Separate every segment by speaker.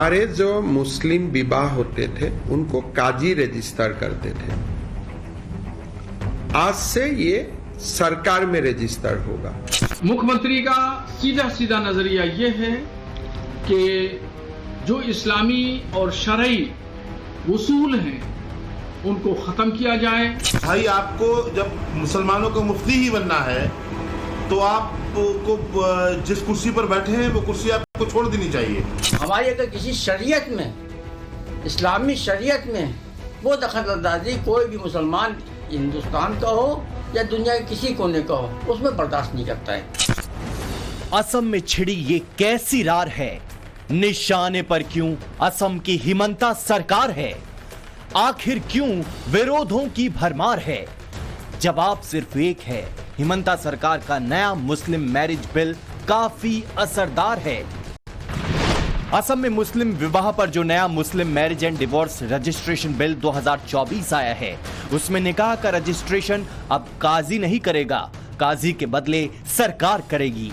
Speaker 1: हमारे जो मुस्लिम विवाह होते थे उनको काजी रजिस्टर करते थे। आज से ये सरकार में रजिस्टर होगा।
Speaker 2: मुख्यमंत्री का सीधा सीधा नजरिया ये है कि जो इस्लामी और शरई उसूल हैं उनको खत्म किया जाए।
Speaker 3: भाई आपको जब मुसलमानों का मुफ्ती ही बनना है तो आपको जिस कुर्सी पर बैठे हैं वो कुर्सी आपको छोड़ देनी चाहिए।
Speaker 4: हमारी अगर किसी शरीयत में, इस्लामी शरीयत में वो दखलअंदाजी कोई भी मुसलमान हिंदुस्तान का हो या दुनिया के किसी कोने का हो उसमें बर्दाश्त नहीं करता है।
Speaker 5: असम में छिड़ी ये कैसी रार है? निशाने पर क्यों असम की हिमंता सरकार है? आखिर क्यों विरोधों की भरमार है? जवाब सिर्फ एक है, हिमंता सरकार का नया मुस्लिम मैरिज बिल काफी असरदार है। असम में मुस्लिम विवाह पर जो नया मुस्लिम marriage and divorce registration bill 2024 आया है, उसमें निकाह का रजिस्ट्रेशन अब काजी नहीं करेगा, काजी के बदले सरकार करेगी।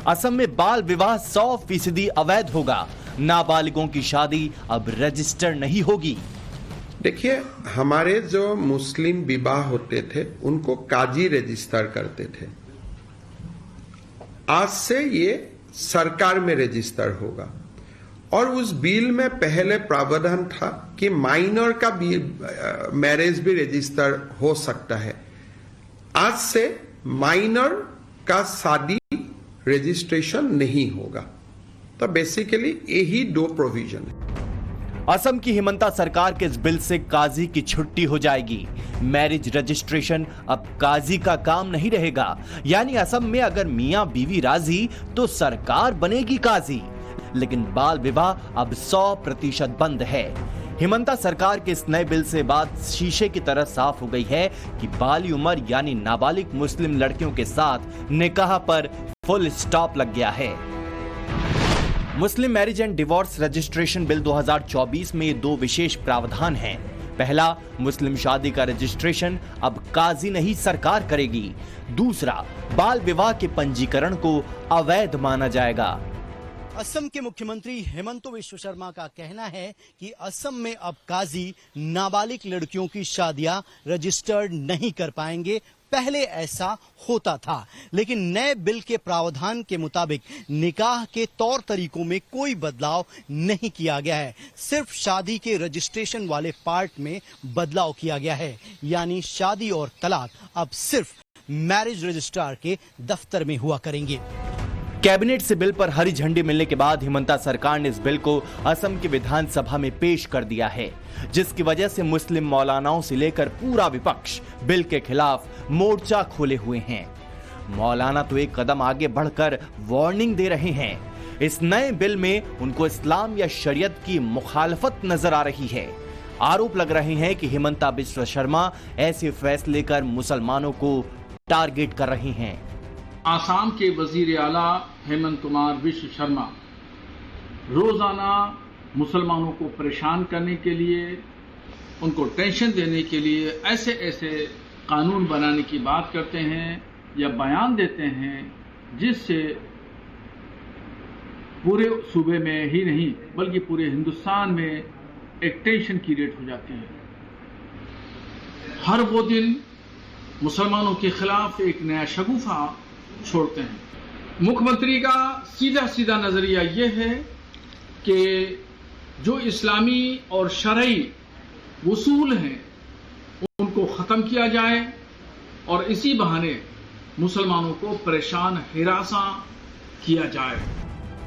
Speaker 5: असम में बाल विवाह 100% अवैध होगा, नाबालिगों की शादी अब रजिस्टर नहीं होगी।
Speaker 1: देखिए, हमारे जो मुस्लिम विवाह होते थे उनको काजी रजिस्टर करते थे। आज से ये सरकार में रजिस्टर होगा। और उस बिल में पहले प्रावधान था कि माइनर का भी मैरिज भी रजिस्टर हो सकता है। आज से माइनर का शादी रजिस्ट्रेशन नहीं होगा। तो बेसिकली यही दो प्रोविजन है।
Speaker 5: असम की हिमंता सरकार के इस बिल से काजी की छुट्टी हो जाएगी। मैरिज रजिस्ट्रेशन अब काजी का काम नहीं रहेगा। यानी असम में अगर मियां बीवी राजी तो सरकार बनेगी काजी। लेकिन बाल विवाह अब 100% बंद है। हिमंता सरकार के इस नए बिल से बात शीशे की तरह साफ हो गई है कि बाली उम्र यानी नाबालिग मुस्लिम लड़कियों के साथ निकाह पर फुल स्टॉप लग गया है। मुस्लिम marriage and divorce registration bill 2024 में दो विशेष प्रावधान हैं। पहला, मुस्लिम शादी का रजिस्ट्रेशन अब काजी नहीं सरकार करेगी। दूसरा, बाल विवाह के पंजीकरण को अवैध माना जाएगा।
Speaker 6: असम के मुख्यमंत्री हेमंत बिस्वा शर्मा का कहना है कि असम में अब काजी नाबालिग लड़कियों की शादियां रजिस्टर्ड नहीं कर पाएंगे। पहले ऐसा होता था, लेकिन नए बिल के प्रावधान के मुताबिक निकाह के तौर तरीकों में कोई बदलाव नहीं किया गया है। सिर्फ शादी के रजिस्ट्रेशन वाले पार्ट में बदलाव किया गया है। यानी शादी और तलाक अब सिर्फ मैरिज रजिस्ट्रार के दफ्तर में हुआ करेंगे।
Speaker 5: कैबिनेट से बिल पर हरी झंडी मिलने के बाद हिमंता सरकार ने इस बिल को असम की विधानसभा में पेश कर दिया है, जिसकी वजह से मुस्लिम मौलानाओं से लेकर पूरा विपक्ष बिल के खिलाफ मोर्चा खोले हुए हैं। मौलाना तो एक कदम आगे बढ़कर वार्निंग दे रहे हैं। इस नए बिल में उनको इस्लाम या शरीयत की मुखालफत नजर आ रही है। आरोप लग रहे हैं कि हिमंता बिस्वा शर्मा ऐसे फैसले कर मुसलमानों को टारगेट कर रही हैं।
Speaker 2: आसाम के वजीर आला हेमंत कुमार बिस्वा शर्मा रोजाना मुसलमानों को परेशान करने के लिए, उनको टेंशन देने के लिए ऐसे ऐसे कानून बनाने की बात करते हैं या बयान देते हैं जिससे पूरे सूबे में ही नहीं बल्कि पूरे हिंदुस्तान में एक टेंशन क्रिएट हो जाती है। हर वो दिन मुसलमानों के खिलाफ एक नया शगुफा छोड़ते हैं। मुख्यमंत्री का सीधा सीधा नजरिया ये है कि जो इस्लामी और शरई उसूल हैं उनको खत्म किया जाए और इसी बहाने मुसलमानों को परेशान हिरासा किया जाए।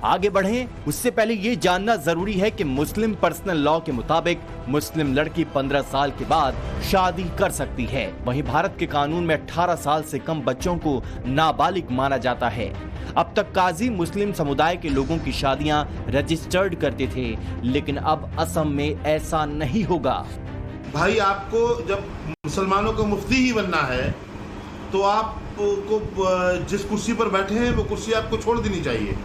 Speaker 5: आगे बढ़ें उससे पहले ये जानना जरूरी है कि मुस्लिम पर्सनल लॉ के मुताबिक मुस्लिम लड़की 15 साल के बाद शादी कर सकती है। वहीं भारत के कानून में 18 साल से कम बच्चों को नाबालिग माना जाता है। अब तक काजी मुस्लिम समुदाय के लोगों की शादियां रजिस्टर्ड करते थे, लेकिन अब असम में ऐसा नहीं होगा।
Speaker 3: भाई आपको जब मुसलमानों का मुफ्ती ही बनना है तो आपको जिस कुर्सी पर बैठे हैं वो कुर्सी आपको छोड़ देनी चाहिए।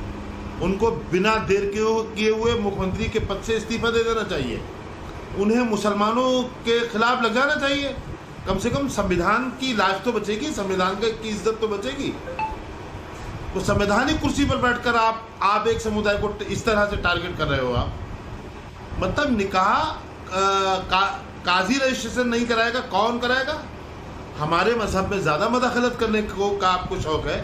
Speaker 3: उनको बिना देर किए हुए मुख्यमंत्री के पद से इस्तीफा दे देना चाहिए। उन्हें मुसलमानों के खिलाफ लग जाना चाहिए। कम से कम संविधान की लाज तो बचेगी, संविधान की इज्जत तो बचेगी। तो संवैधानिक कुर्सी पर बैठकर आप एक समुदाय को इस तरह से टारगेट कर रहे हो। आप मतलब निकाह काजी रजिस्ट्रेशन नहीं कराएगा, कौन कराएगा? हमारे मजहब में ज्यादा मदाखलत करने का आपको शौक है,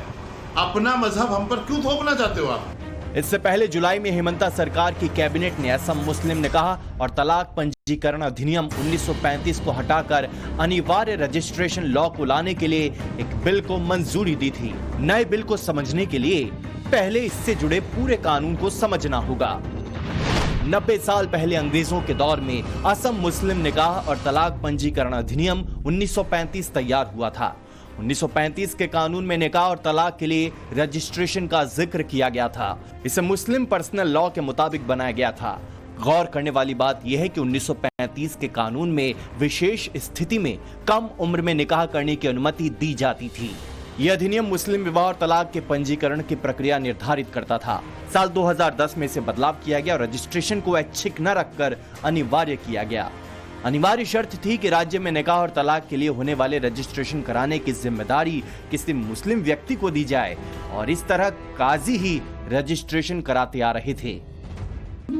Speaker 3: अपना मजहब हम पर क्यों थोपना चाहते हो आप?
Speaker 5: इससे पहले जुलाई में हिमंता सरकार की कैबिनेट ने असम मुस्लिम निकाह और तलाक पंजीकरण अधिनियम 1935 को हटाकर अनिवार्य रजिस्ट्रेशन लॉ को लाने के लिए एक बिल को मंजूरी दी थी। नए बिल को समझने के लिए पहले इससे जुड़े पूरे कानून को समझना होगा। 90 साल पहले अंग्रेजों के दौर में असम मुस्लिम निकाह और तलाक पंजीकरण अधिनियम 1935 तैयार हुआ था। 1935 के कानून में निकाह और तलाक के लिए रजिस्ट्रेशन का जिक्र किया गया था। इसे मुस्लिम पर्सनल लॉ के मुताबिक बनाया गया था। गौर करने वाली बात यह है कि 1935 के कानून में विशेष स्थिति में कम उम्र में निकाह करने की अनुमति दी जाती थी। यह अधिनियम मुस्लिम विवाह और तलाक के पंजीकरण की प्रक्रिया निर्धारित करता था। साल 2010 में इसे बदलाव किया गया और रजिस्ट्रेशन को ऐच्छिक न रखकर अनिवार्य किया गया। अनिवार्य शर्त थी कि राज्य में निकाह और तलाक के लिए होने वाले रजिस्ट्रेशन कराने की जिम्मेदारी किसी मुस्लिम व्यक्ति को दी जाए और इस तरह काजी ही रजिस्ट्रेशन कराते आ रहे थे।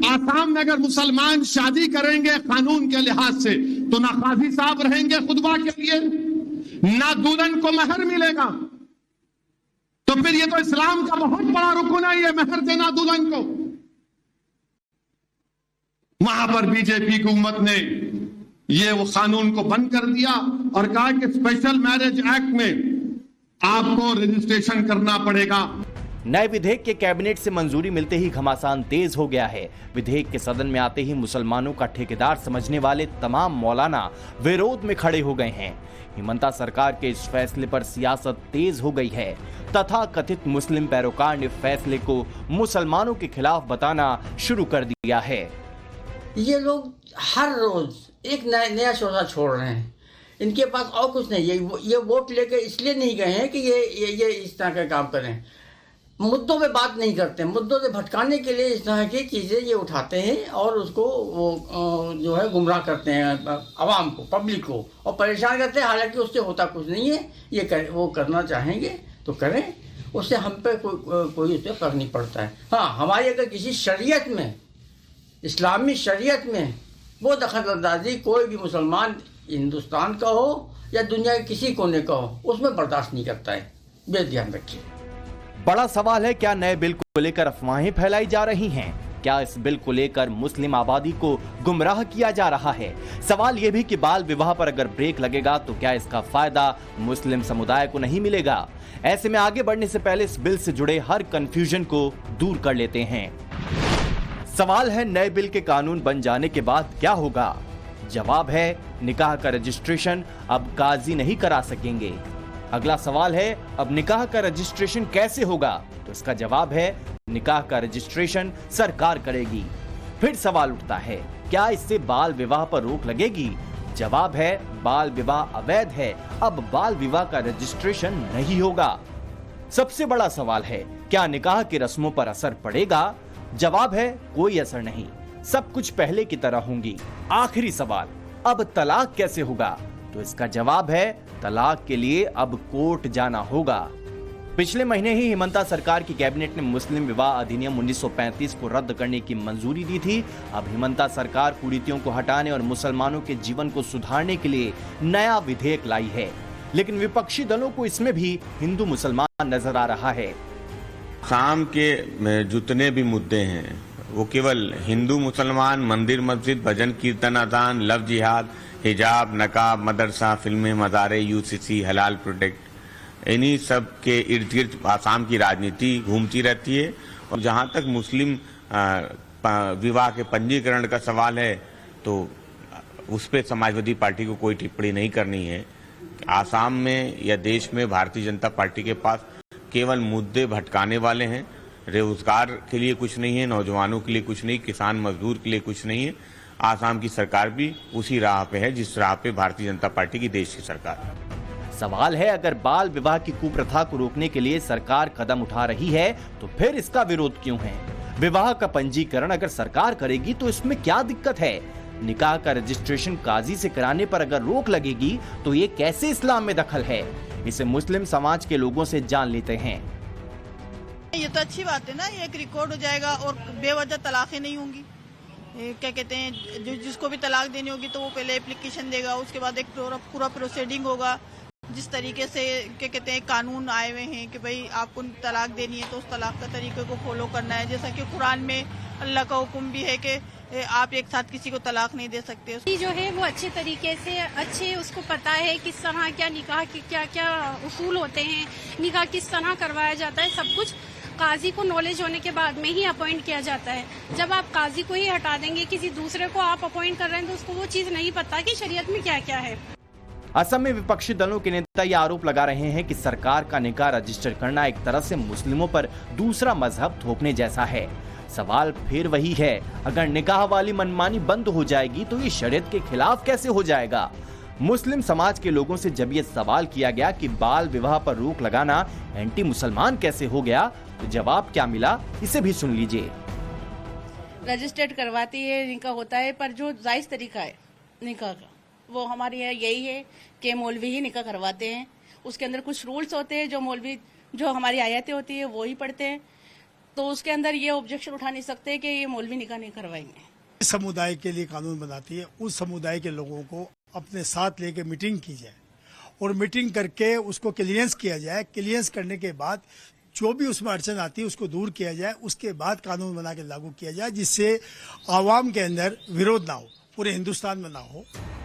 Speaker 7: आसाम में अगर मुसलमान शादी करेंगे कानून के लिहाज से तो ना काजी साहब रहेंगे खुतबा के लिए, ना दुल्हन को महर मिलेगा। तो फिर ये तो इस्लाम का बहुत बड़ा रुकन है, ये महर देना दुल्हन को। वहां पर बीजेपी की हुकूमत ने ये वो कानून को बंद कर दिया और कहा कि स्पेशल मैरिज एक्ट में आपको रजिस्ट्रेशन करना पड़ेगा।
Speaker 5: नए विधेयक के कैबिनेट से मंजूरी मिलते ही घमासान तेज हो गया है। विधेयक के सदन में आते ही मुसलमानों का ठेकेदार समझने वाले तमाम मौलाना विरोध में खड़े हो गए हैं। हिमंता सरकार के इस फैसले पर सियासत तेज हो गई है। तथा कथित मुस्लिम पैरोकार ने फैसले को मुसलमानों के खिलाफ बताना शुरू कर दिया है।
Speaker 4: ये लोग हर रोज एक नया शोधा छोड़ रहे हैं। इनके पास और कुछ नहीं, ये वोट लेके इसलिए नहीं गए हैं कि ये इस तरह का काम करें। मुद्दों पे बात नहीं करते, मुद्दों से भटकाने के लिए इस तरह की चीज़ें ये उठाते हैं और उसको वो जो है गुमराह करते हैं आवाम को, पब्लिक को, और परेशान करते हैं। हालांकि उससे होता कुछ नहीं है। वो करना चाहेंगे तो करें, उससे हम पे कोई उससे फर्क नहीं पड़ता है। हाँ, हमारी अगर किसी शरीयत में, इस्लामी शरीयत में वो दखलअंदाजी कोई भी मुसलमान हिंदुस्तान का हो या दुनिया के किसी कोने का हो, उसमें बर्दाश्त नहीं करता है। बेध्यान रखिए।
Speaker 5: बड़ा सवाल है, क्या नए बिल को लेकर अफवाहें फैलाई जा रही हैं? क्या इस बिल को लेकर मुस्लिम आबादी को गुमराह किया जा रहा है? सवाल यह भी कि बाल विवाह पर अगर ब्रेक लगेगा तो क्या इसका फायदा मुस्लिम समुदाय को नहीं मिलेगा? ऐसे में आगे बढ़ने से पहले इस बिल से जुड़े हर कंफ्यूजन को दूर कर लेते हैं। सवाल है, नए बिल के कानून बन जाने के बाद क्या होगा? जवाब है, निकाह का रजिस्ट्रेशन अब काजी नहीं करा सकेंगे। अगला सवाल है, अब निकाह का रजिस्ट्रेशन कैसे होगा? तो इसका जवाब है, निकाह का रजिस्ट्रेशन सरकार करेगी। फिर सवाल उठता है, क्या इससे बाल विवाह पर रोक लगेगी? जवाब है, बाल विवाह अवैध है, अब बाल विवाह का रजिस्ट्रेशन नहीं होगा। सबसे बड़ा सवाल है, क्या निकाह की रस्मों पर असर पड़ेगा? जवाब है, कोई असर नहीं, सब कुछ पहले की तरह होंगी। आखिरी सवाल, अब तलाक कैसे होगा? तो इसका जवाब है, तलाक के लिए अब कोर्ट जाना होगा। पिछले महीने ही हिमंता सरकार की कैबिनेट ने मुस्लिम विवाह अधिनियम 1935 को रद्द करने की मंजूरी दी थी। अब हिमंता सरकार कुरीतियों को हटाने और मुसलमानों के जीवन को सुधारने के लिए नया विधेयक लाई है, लेकिन विपक्षी दलों को इसमें भी हिंदू मुसलमान नजर आ रहा है।
Speaker 8: शाम के जितने भी मुद्दे हैं वो केवल हिंदू मुसलमान, मंदिर मस्जिद, भजन कीर्तन, अजान, लव जिहाद, हिजाब, नकाब, मदरसा, फिल्में, मज़ारे, यूसीसी, हलाल प्रोडक्ट, इन्हीं सब के इर्द गिर्द आसाम की राजनीति घूमती रहती है। और जहाँ तक मुस्लिम विवाह के पंजीकरण का सवाल है तो उस पर समाजवादी पार्टी को कोई टिप्पणी नहीं करनी है। आसाम में या देश में भारतीय जनता पार्टी के पास केवल मुद्दे भटकाने वाले हैं। रोजगार के लिए कुछ नहीं है, नौजवानों के लिए कुछ नहीं, किसान मजदूर के लिए कुछ नहीं है। आसाम की सरकार भी उसी राह पे है जिस राह पे भारतीय जनता पार्टी की देश की सरकार है।
Speaker 5: सवाल है, अगर बाल विवाह की कुप्रथा को रोकने के लिए सरकार कदम उठा रही है तो फिर इसका विरोध क्यों है? विवाह का पंजीकरण अगर सरकार करेगी तो इसमें क्या दिक्कत है? निकाह का रजिस्ट्रेशन काजी से कराने पर अगर रोक लगेगी तो ये कैसे इस्लाम में दखल है? इसे मुस्लिम समाज के लोगों से जान लेते हैं।
Speaker 9: ये तो अच्छी बात है ना, ये एक रिकॉर्ड हो जाएगा और बेवजह तलाकें नहीं होंगी। क्या कहते हैं, जिसको भी तलाक देनी होगी तो वो पहले एप्लीकेशन देगा, उसके बाद एक पूरा प्रोसीडिंग होगा। जिस तरीके से क्या कहते हैं कानून आए हुए हैं कि भाई आपको तलाक देनी है तो उस तलाक का तरीके को फॉलो करना है। जैसा कि कुरान में अल्लाह का हुक्म भी है कि आप एक साथ किसी को तलाक नहीं दे सकते।
Speaker 10: जो है वो अच्छे तरीके से अच्छे उसको पता है किस तरह क्या निकाह के क्या क्या उसूल होते हैं, निकाह किस तरह करवाया जाता है, सब कुछ काजी को नॉलेज होने के बाद में ही अपॉइंट किया जाता है। जब आप काजी को ही हटा देंगे, किसी दूसरे को आप अपॉइंट कर रहे हैं, तो उसको वो चीज नहीं पता कि शरीयत में क्या क्या है।
Speaker 5: असम में विपक्षी दलों के नेता ये आरोप लगा रहे हैं कि सरकार का निकाह रजिस्टर करना एक तरह से मुस्लिमों पर दूसरा मजहब थोपने जैसा है। सवाल फिर वही है, अगर निकाह वाली मनमानी बंद हो जाएगी तो ये शरीयत के खिलाफ कैसे हो जाएगा? मुस्लिम समाज के लोगों से जब ये सवाल किया गया कि बाल विवाह पर रोक लगाना एंटी मुसलमान कैसे हो गया, तो जवाब क्या मिला, इसे भी सुन लीजिए।
Speaker 11: रजिस्टर्ड करवाती है, निकाह होता है, पर जो जायज तरीका है निकाह का वो हमारे यहाँ यही है कि मौलवी ही निकाह करवाते हैं। उसके अंदर कुछ रूल्स होते हैं जो मौलवी, जो हमारी आयतें होती है वो ही पढ़ते हैं, तो उसके अंदर ये ऑब्जेक्शन उठा नहीं सकते कि ये मौलवी निकाह नहीं करवाएंगे।
Speaker 12: समुदाय के लिए कानून बनाती है, उस समुदाय के लोगों को अपने साथ लेके मीटिंग की जाए और मीटिंग करके उसको क्लियरेंस किया जाए। क्लियरेंस करने के बाद जो भी उसमें अड़चन आती है उसको दूर किया जाए, उसके बाद कानून बना के लागू किया जाए, जिससे आवाम के अंदर विरोध ना हो, पूरे हिंदुस्तान में ना हो।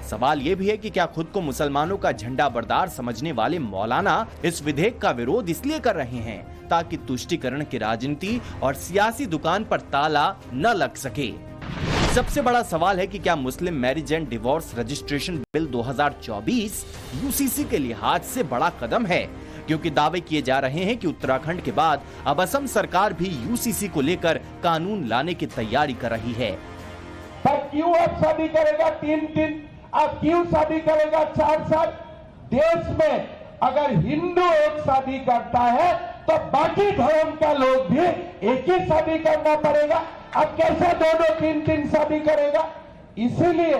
Speaker 5: सवाल ये भी है कि क्या खुद को मुसलमानों का झंडा बरदार समझने वाले मौलाना इस विधेयक का विरोध इसलिए कर रहे हैं ताकि तुष्टीकरण की राजनीति और सियासी दुकान पर ताला न लग सके। सबसे बड़ा सवाल है कि क्या मुस्लिम marriage and divorce registration bill 2024 UCC के लिहाज से बड़ा कदम है, क्योंकि दावे किए जा रहे हैं कि उत्तराखंड के बाद अब असम सरकार भी यूसीसी को लेकर कानून लाने की तैयारी कर रही है।
Speaker 13: पर क्यों अब शादी करेगा 3 दिन, अब क्यों शादी करेगा 4 साल? देश में अगर हिंदू एक शादी करता है तो बाकी धर्म का लोग भी एक ही शादी करना पड़ेगा। अब कैसे दोनों 3 शादी करेगा? इसीलिए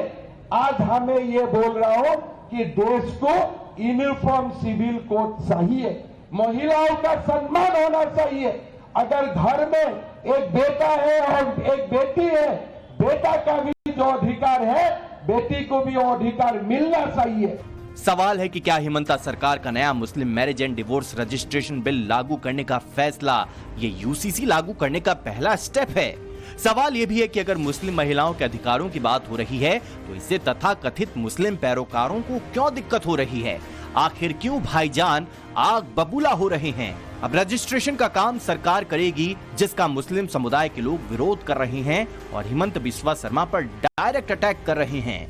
Speaker 13: आज हमें ये बोल रहा हूं कि देश को यूनिफॉर्म सिविल कोड चाहिए, महिलाओं का सम्मान होना चाहिए। अगर घर में एक बेटा है और एक बेटी है, बेटा का भी जो अधिकार है बेटी को भी वो अधिकार मिलना चाहिए।
Speaker 5: सवाल है कि क्या हिमंता सरकार का नया मुस्लिम marriage and divorce registration bill लागू करने का फैसला ये यूसीसी लागू करने का पहला स्टेप है? सवाल ये भी है कि अगर मुस्लिम महिलाओं के अधिकारों की बात हो रही है तो इससे तथाकथित मुस्लिम पैरोकारों को क्यों दिक्कत हो रही है? आखिर क्यों भाईजान आग बबूला हो रहे हैं? अब रजिस्ट्रेशन का काम सरकार करेगी, जिसका मुस्लिम समुदाय के लोग विरोध कर रहे हैं और हिमंत बिस्वा शर्मा पर डायरेक्ट अटैक कर रहे हैं।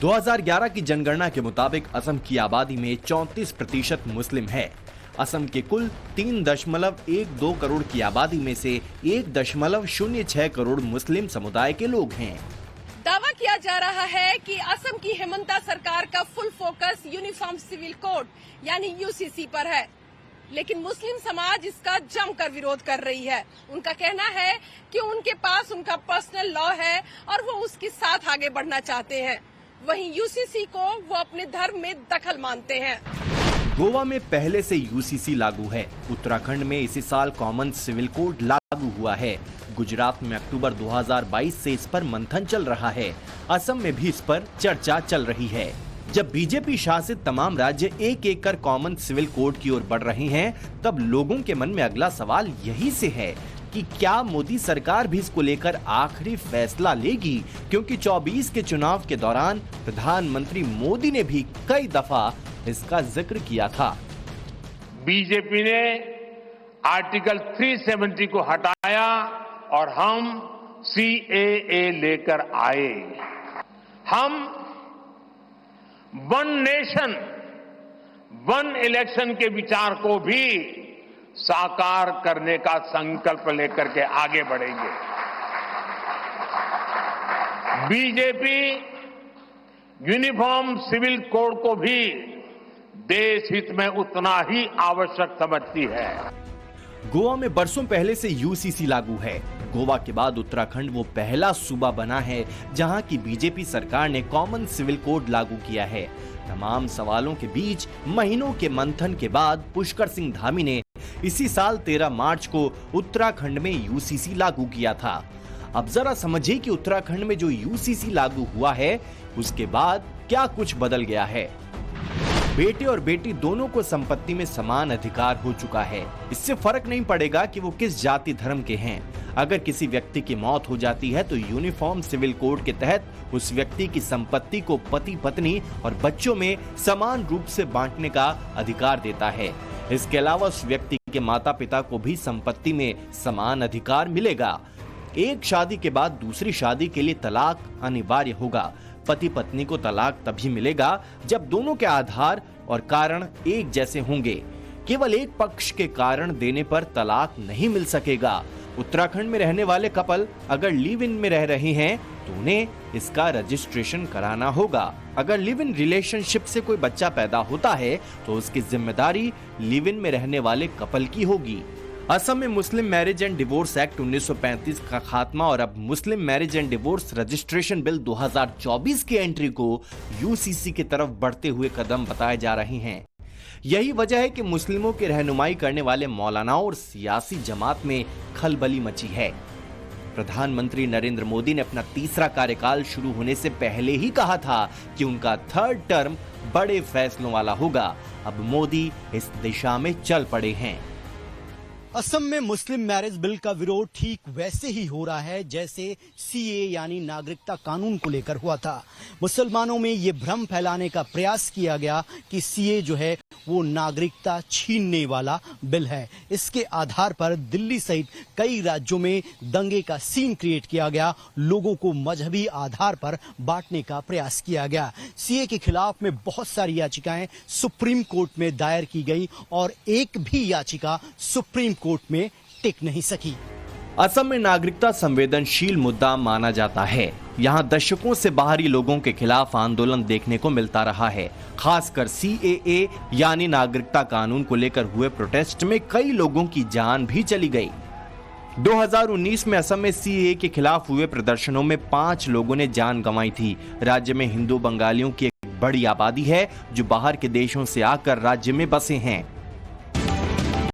Speaker 5: 2011 की जनगणना के मुताबिक असम की आबादी में 34% मुस्लिम है। असम के कुल 3.12 करोड़ की आबादी में से 1.06 करोड़ मुस्लिम समुदाय के लोग हैं।
Speaker 14: दावा किया जा रहा है कि असम की हिमंता सरकार का full focus uniform civil code यानी यूसीसी पर है, लेकिन मुस्लिम समाज इसका जमकर विरोध कर रही है। उनका कहना है कि उनके पास उनका पर्सनल लॉ है और वो उसके साथ आगे बढ़ना चाहते हैं, वहीं यूसीसी को वो अपने धर्म में दखल मानते हैं।
Speaker 5: गोवा में पहले से यूसीसी लागू है। उत्तराखंड में इसी साल कॉमन सिविल कोड लागू हुआ है। गुजरात में अक्टूबर 2022 से इस पर मंथन चल रहा है। असम में भी इस पर चर्चा चल रही है। जब बीजेपी शासित तमाम राज्य एक एक कर कॉमन सिविल कोड की ओर बढ़ रहे हैं, तब लोगों के मन में अगला सवाल यही से है कि क्या मोदी सरकार भी इसको लेकर आखिरी फैसला लेगी, क्योंकि 24 के चुनाव के दौरान प्रधानमंत्री मोदी ने भी कई दफा इसका जिक्र किया था।
Speaker 7: बीजेपी ने आर्टिकल 370 को हटाया और हम सीएए लेकर आए। हम वन नेशन वन इलेक्शन के विचार को भी साकार करने का संकल्प लेकर के आगे बढ़ेंगे। बीजेपी यूनिफॉर्म सिविल कोड को भी देश हित में उतना ही आवश्यक समझती है।
Speaker 5: गोवा में बरसों पहले से यूसीसी लागू है। गोवा के बाद उत्तराखंड वो पहला सूबा बना है जहां की बीजेपी सरकार ने कॉमन सिविल कोड लागू किया है। तमाम सवालों के बीच महीनों के मंथन के बाद पुष्कर सिंह धामी ने इसी साल 13 मार्च को उत्तराखंड में यूसीसी लागू किया था। अब जरा समझिए कि उत्तराखंड में जो यूसीसी लागू हुआ है उसके बाद क्या कुछ बदल गया है। बेटे और बेटी दोनों को संपत्ति में समान अधिकार हो चुका है। इससे फर्क नहीं पड़ेगा कि वो किस जाति धर्म के हैं। अगर किसी व्यक्ति की मौत हो जाती है तो यूनिफॉर्म सिविल कोड के तहत उस व्यक्ति की संपत्ति को पति पत्नी और बच्चों में समान रूप से बांटने का अधिकार देता है। इसके अलावा उस व्यक्ति के माता पिता को भी संपत्ति में समान अधिकार मिलेगा। एक शादी के बाद दूसरी शादी के लिए तलाक अनिवार्य होगा। पति पत्नी को तलाक तभी मिलेगा जब दोनों के आधार और कारण एक जैसे होंगे। केवल एक पक्ष के कारण देने पर तलाक नहीं मिल सकेगा। उत्तराखंड में रहने वाले कपल अगर लिव इन में रह रहे हैं तो उन्हें इसका रजिस्ट्रेशन कराना होगा। अगर लिव इन रिलेशनशिप से कोई बच्चा पैदा होता है तो उसकी जिम्मेदारी लिव इन में रहने वाले कपल की होगी। असम में मुस्लिम मैरिज एंड डिवोर्स एक्ट 1935 का खात्मा और अब मुस्लिम marriage and divorce registration bill 2024 की एंट्री को यूसीसी की तरफ बढ़ते हुए कदम बताए जा रहे हैं। यही वजह है कि मुस्लिमों की रहनुमाई करने वाले मौलानाओं और सियासी जमात में खलबली मची है। प्रधानमंत्री नरेंद्र मोदी ने अपना तीसरा कार्यकाल शुरू होने से पहले ही कहा था कि उनका थर्ड टर्म बड़े फैसलों वाला होगा। अब मोदी इस दिशा में चल पड़े हैं।
Speaker 6: असम में मुस्लिम मैरिज बिल का विरोध ठीक वैसे ही हो रहा है जैसे सीए यानी नागरिकता कानून को लेकर हुआ था। मुसलमानों में ये भ्रम फैलाने का प्रयास किया गया कि सीए जो है वो नागरिकता छीनने वाला बिल है। इसके आधार पर दिल्ली सहित कई राज्यों में दंगे का सीन क्रिएट किया गया। लोगों को मजहबी आधार पर बांटने का प्रयास किया गया। सीए के खिलाफ में बहुत सारी याचिकाएं सुप्रीम कोर्ट में दायर की गई और एक भी याचिका सुप्रीम कोर्ट में टिक नहीं सकी।
Speaker 5: असम में नागरिकता संवेदनशील मुद्दा माना जाता है। यहाँ दशकों से बाहरी लोगों के खिलाफ आंदोलन देखने को मिलता रहा है। खासकर सीएए यानी नागरिकता कानून को लेकर हुए प्रोटेस्ट में कई लोगों की जान भी चली गई। 2019 में असम में सीएए के खिलाफ हुए प्रदर्शनों में 5 लोगों ने जान गंवाई थी। राज्य में हिंदू बंगालियों की एक बड़ी आबादी है जो बाहर के देशों से आकर राज्य में बसे हैं।